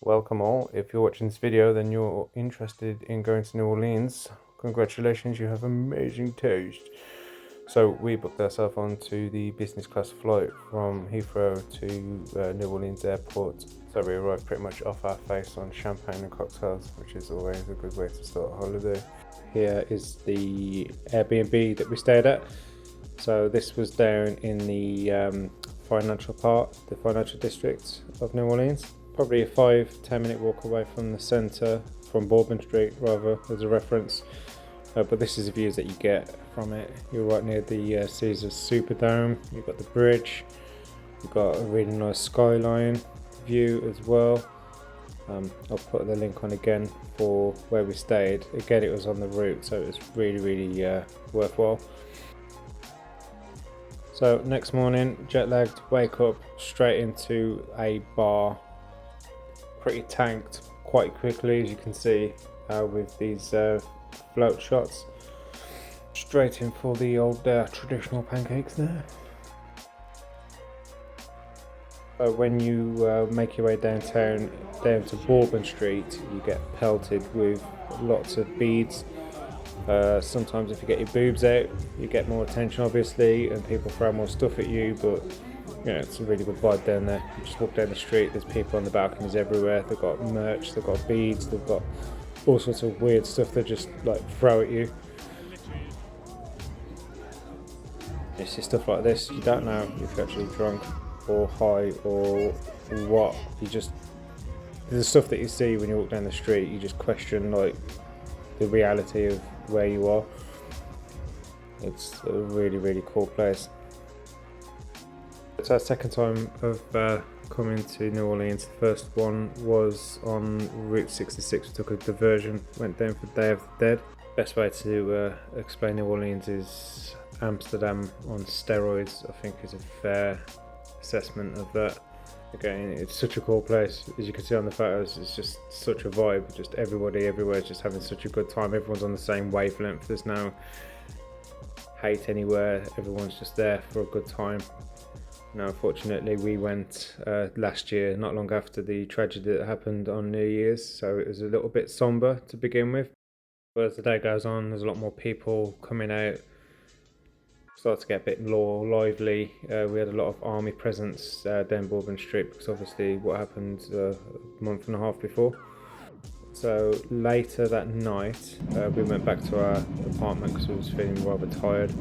Welcome all. If you're watching this video, then you're interested in going to New Orleans. Congratulations, you have amazing taste. So we booked ourselves onto the business class flight from Heathrow to New Orleans airport. So we arrived pretty much off our face on champagne and cocktails, which is always a good way to start a holiday. Here is the Airbnb that we stayed at. So this was down in the financial part, the financial district of New Orleans. Probably a 5-10 minute walk away from the centre, from Bourbon Street rather, as a reference. But this is the views that you get from it. You're right near the Caesars Superdome. You've got the bridge. You've got a really nice skyline view as well. I'll put the link on again for where we stayed. Again, it was on the route, so it was really worthwhile. So next morning, jet lagged, wake up straight into a bar. Pretty tanked quite quickly, as you can see with these float shots. Straight in for the old traditional pancakes there. When you make your way downtown, down to Bourbon Street, you get pelted with lots of beads. Sometimes if you get your boobs out, you get more attention obviously, and people throw more stuff at you, but yeah, it's a really good vibe down there. You just walk down the street, there's people on the balconies everywhere. They've got merch, they've got beads, they've got all sorts of weird stuff they just like throw at you. You see stuff like this, you don't know if you're actually drunk or high or what. There's stuff that you see when you walk down the street, you just question like the reality of where you are. It's a really cool place. It's our second time of coming to New Orleans. The first one was on Route 66. We took a diversion, went down for Day of the Dead. Best way to explain New Orleans is Amsterdam on steroids, I think, is a fair assessment of that. Again, it's such a cool place. As you can see on the photos, it's just such a vibe. Just everybody everywhere is just having such a good time. Everyone's on the same wavelength. There's no hate anywhere. Everyone's just there for a good time. Now, unfortunately, we went last year, not long after the tragedy that happened on New Year's, so it was a little bit somber to begin with. But as the day goes on, there's a lot more people coming out. Started to get a bit more lively. We had a lot of army presence down Bourbon Street because obviously what happened a month and a half before. So later that night, we went back to our apartment because we was feeling rather tired.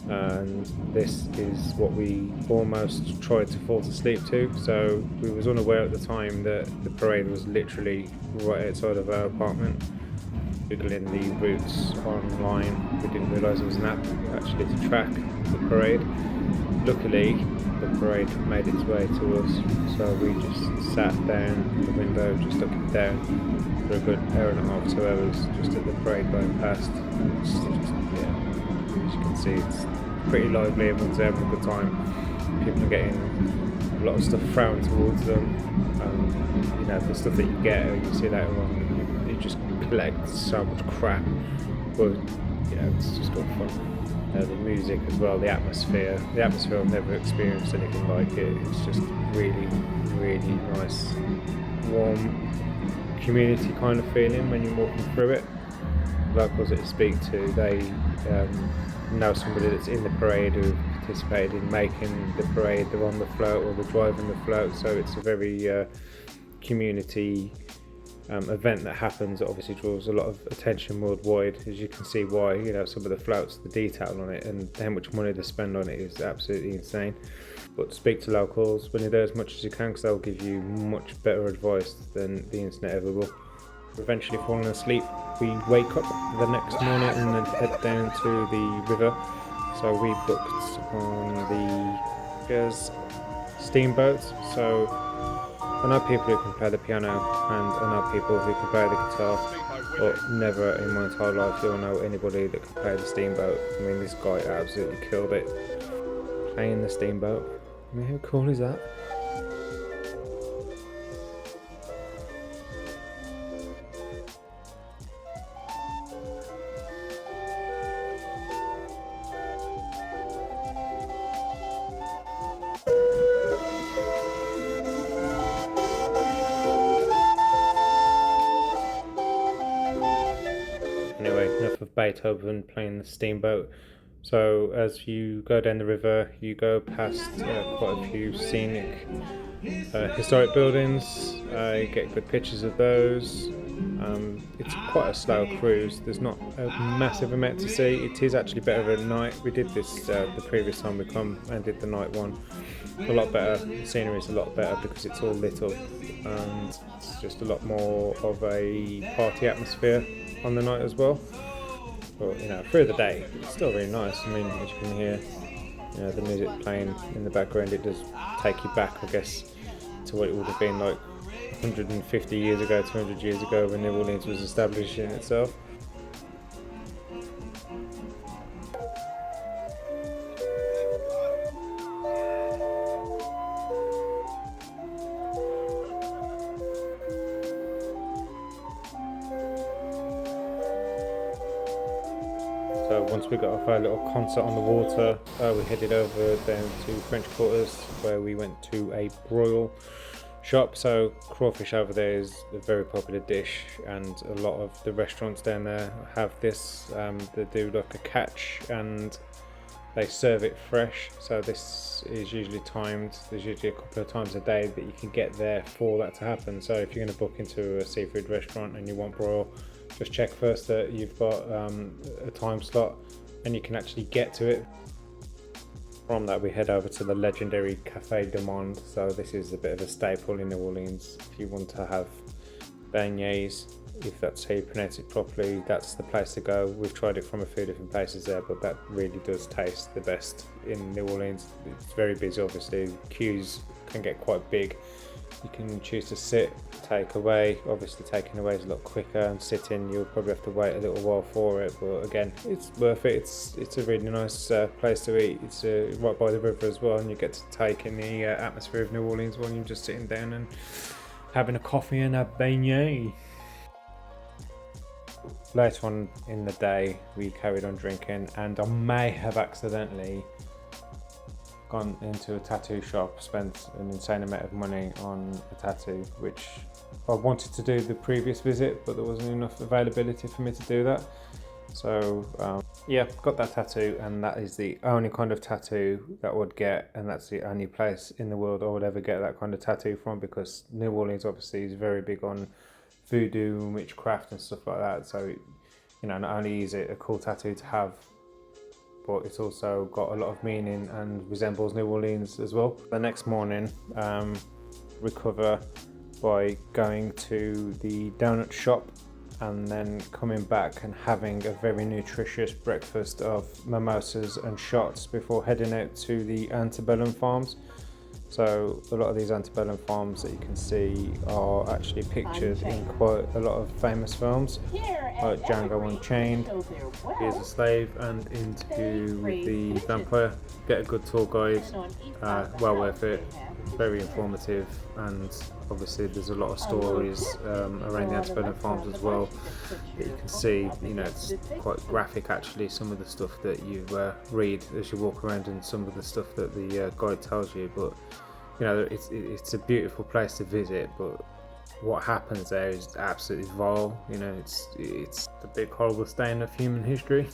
And this is what we almost tried to fall asleep to. So we was unaware at the time that the parade was literally right outside of our apartment. Googling the routes online, we didn't realise there was an app actually to track the parade. Luckily, the parade made its way to us, so we just sat down at the window, just looking down for a good hour and a half, 2 hours, just at the parade going past. As you can see, it's pretty lively, everyone's there having a good time. People are getting a lot of stuff thrown towards them. The stuff that you get, you see later on, you just collect so much crap, but it's just all fun. The music as well, the atmosphere I've never experienced anything like it. It's just really nice, warm community kind of feeling when you're walking through it. Locals that you speak to, they know somebody that's in the parade who participated in making the parade. They're on the float or they're driving the float, so it's a very community event that happens that obviously draws a lot of attention worldwide. As you can see why, some of the floats, the detail on it and how much money they spend on it is absolutely insane. But speak to locals when you're there as much as you can, because they'll give you much better advice than the internet ever will. Eventually falling asleep, we wake up the next morning and then head down to the river. So we booked on the steamboat. So I know people who can play the piano and I know people who can play the guitar, but never in my entire life do I know anybody that can play the steamboat. I mean, this guy absolutely killed it playing the steamboat. I mean, how cool is that? of Beethoven playing the steamboat. So as you go down the river, you go past quite a few scenic historic buildings. You get good pictures of those. It's quite a slow cruise. There's not a massive amount to see. It is actually better at night. We did this the previous time we come and did the night one. A lot better. The scenery is a lot better because it's all lit up, and it's just a lot more of a party atmosphere on the night as well. But through the day, it's still really nice. I mean, as you can hear, the music playing in the background, it does take you back, I guess, to what it would have been like 150 years ago, 200 years ago when New Orleans was established in itself. So once we got off our little concert on the water, we headed over down to French Quarters, where we went to a broil shop. So crawfish over there is a very popular dish, and a lot of the restaurants down there have this. They do like a catch and they serve it fresh. So this is usually timed. There's usually a couple of times a day that you can get there for that to happen. So if you're going to book into a seafood restaurant and you want broil, just check first that you've got a time slot and you can actually get to it. From that we head over to the legendary Café du Monde. So this is a bit of a staple in New Orleans. If you want to have beignets, if that's how you pronounce it properly, that's the place to go. We've tried it from a few different places there, but that really does taste the best in New Orleans. It's very busy, obviously. Queues can get quite big. You can choose to sit, take away. Obviously taking away is a lot quicker, and sitting you'll probably have to wait a little while for it, but again, it's worth it. It's a really nice place to eat. It's right by the river as well, and you get to take in the atmosphere of New Orleans while you're just sitting down and having a coffee and a beignet. Later on in the day we carried on drinking, and I may have accidentally gone into a tattoo shop, spent an insane amount of money on a tattoo, which I wanted to do the previous visit, but there wasn't enough availability for me to do that. So yeah, got that tattoo, and that is the only kind of tattoo that I would get, and that's the only place in the world I would ever get that kind of tattoo from, because New Orleans obviously is very big on voodoo and witchcraft and stuff like that. So not only is it a cool tattoo to have, but it's also got a lot of meaning and resembles New Orleans as well. The next morning, recover by going to the donut shop and then coming back and having a very nutritious breakfast of mimosas and shots before heading out to the antebellum farms. So a lot of these antebellum farms that you can see are actually pictured in quite a lot of famous films, like Django Unchained, He is a Slave, and Into the Vampire. Get a good tour guide, well worth it, very informative, and obviously there's a lot of stories around the antebellum farms as well that you can see. It's quite graphic actually, some of the stuff that you read as you walk around, and some of the stuff that the guide tells you. But it's a beautiful place to visit, but what happens there is absolutely vile. It's the big horrible stain of human history.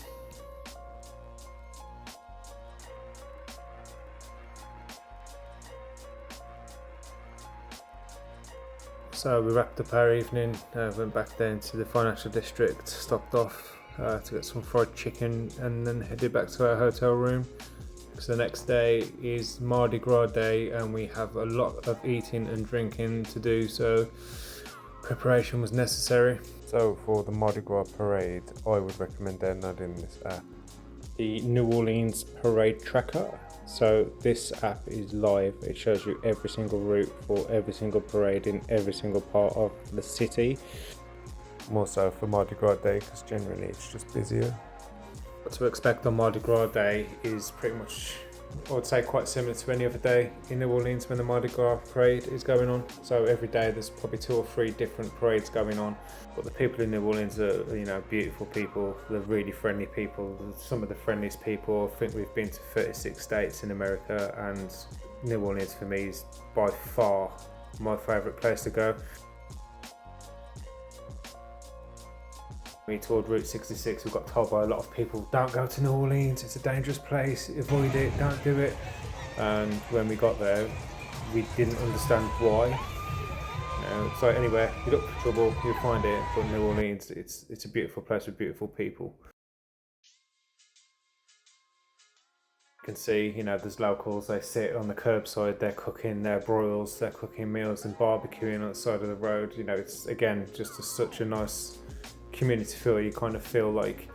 So we wrapped up our evening, went back down to the financial district, stopped off to get some fried chicken, and then headed back to our hotel room. So the next day is Mardi Gras day, and we have a lot of eating and drinking to do, so preparation was necessary. So for the Mardi Gras parade, I would recommend downloading this app, the New Orleans Parade Tracker. So this app is live. It shows you every single route for every single parade in every single part of the city. More so for Mardi Gras day, because generally it's just busier. What to expect on Mardi Gras day is pretty much, I would say, quite similar to any other day in New Orleans when the Mardi Gras parade is going on. So every day there's probably 2 or 3 different parades going on. But the people in New Orleans are, beautiful people. They're really friendly people. Some of the friendliest people. I think we've been to 36 states in America, and New Orleans for me is by far my favourite place to go. We toured Route 66, we got told by a lot of people, don't go to New Orleans, it's a dangerous place, avoid it, don't do it. And when we got there, we didn't understand why. So anywhere you look for trouble, you'll find it. But New Orleans, it's a beautiful place with beautiful people. You can see, there's locals. They sit on the curbside. They're cooking their broils. They're cooking meals and barbecuing on the side of the road. It's again just such a nice community feel. You kind of feel like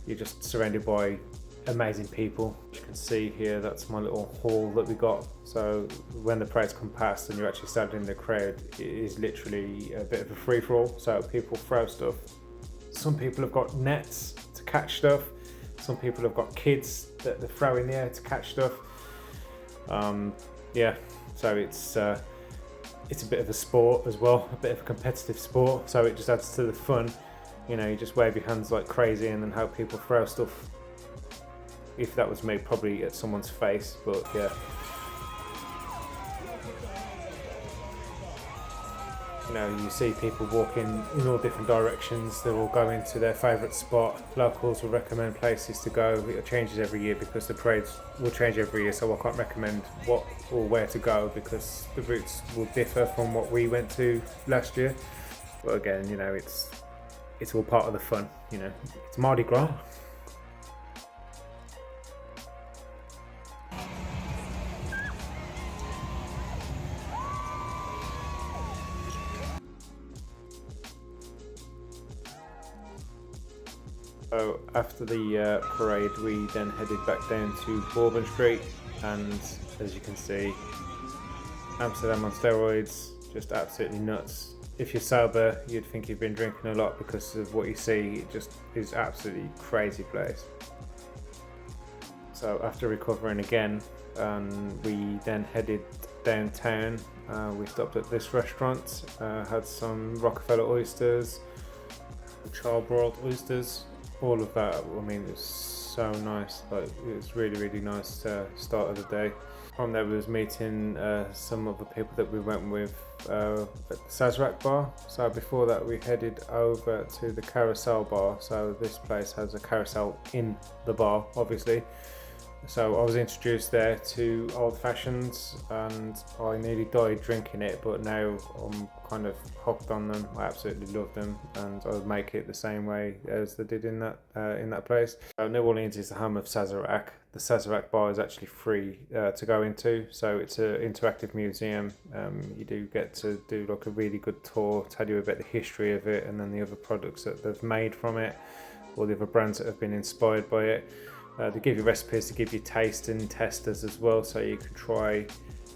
you're just surrounded by amazing people. You can see here, that's my little hall that we got. So when the parades come past and you're actually standing in the crowd, it is literally a bit of a free-for-all. So people throw stuff. Some people have got nets to catch stuff. Some people have got kids that they throw in the air to catch stuff. Yeah, so it's a bit of a sport as well, a bit of a competitive sport. So it just adds to the fun. You just wave your hands like crazy and then hope people throw stuff. If that was me, probably at someone's face, but yeah. You see people walking in all different directions. They're all going to their favourite spot. Locals will recommend places to go. It changes every year because the parades will change every year, so I can't recommend what or where to go because the routes will differ from what we went to last year. But again, it's all part of the fun. It's Mardi Gras. So after the parade, we then headed back down to Bourbon Street, and as you can see, Amsterdam on steroids, just absolutely nuts. If you're sober, you'd think you've been drinking a lot because of what you see. It just is absolutely crazy place. So after recovering again, we then headed downtown. We stopped at this restaurant, had some Rockefeller oysters, charbroiled oysters, all of that. I mean, it's so nice. Like, it was really, really nice start of the day. From there, we was meeting some of the people that we went with at the Sazerac bar. So before that, we headed over to the Carousel bar. So this place has a carousel in the bar, obviously. So I was introduced there to old fashions and I nearly died drinking it, but now I'm kind of hooked on them. I absolutely love them and I would make it the same way as they did in that place. New Orleans is the home of Sazerac. The Sazerac bar is actually free to go into, so it's an interactive museum. You do get to do like a really good tour, tell you about the history of it and then the other products that they've made from it, or the other brands that have been inspired by it. They give you recipes to give you taste and testers as well, so you can try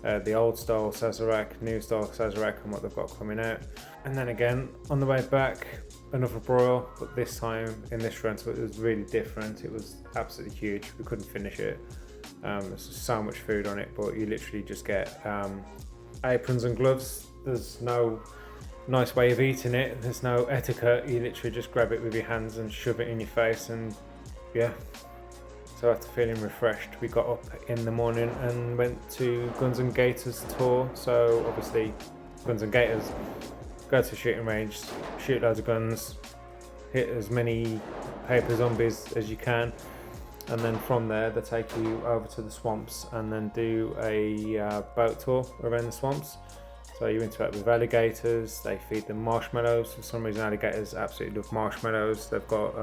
the old style Sazerac, new style Sazerac and what they've got coming out. And then again, on the way back, another broil, but this time in this rental it was really different. It was absolutely huge, we couldn't finish it. There's so much food on it, but you literally just get aprons and gloves. There's no nice way of eating it, there's no etiquette, you literally just grab it with your hands and shove it in your face, and yeah. So after feeling refreshed, we got up in the morning and went to Guns and Gators tour. So obviously, Guns and Gators, go to a shooting range, shoot loads of guns, hit as many paper zombies as you can, and then from there they take you over to the swamps and then do a boat tour around the swamps. So you interact with alligators, they feed them marshmallows. For some reason alligators absolutely love marshmallows. They've got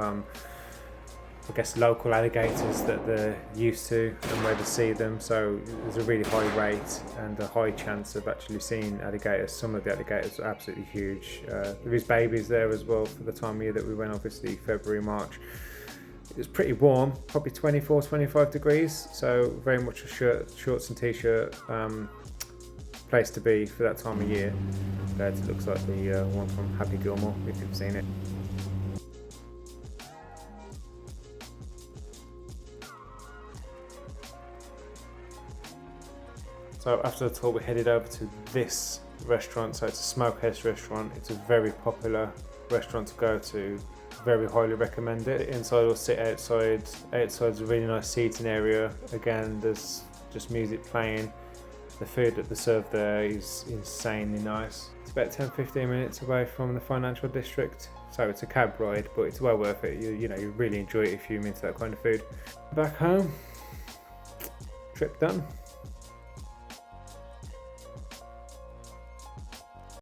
I guess local alligators that they're used to and where to see them, so there's a really high rate and a high chance of actually seeing alligators. Some of the alligators are absolutely huge. There is babies there as well for the time of year that we went, obviously February, March. It was pretty warm, probably 24, 25 degrees, so very much a shorts and t-shirt place to be for that time of year. It looks like the one from Happy Gilmore, if you've seen it. So after the tour we headed over to this restaurant. So it's a smokehouse restaurant. It's a very popular restaurant to go to. Very highly recommend it. Inside or sit outside. Outside's a really nice seating area. Again, there's just music playing. The food that they serve there is insanely nice. It's about 10-15 minutes away from the financial district, so it's a cab ride, but it's well worth it. You know, you really enjoy it if you're into that kind of food. Back home, trip done.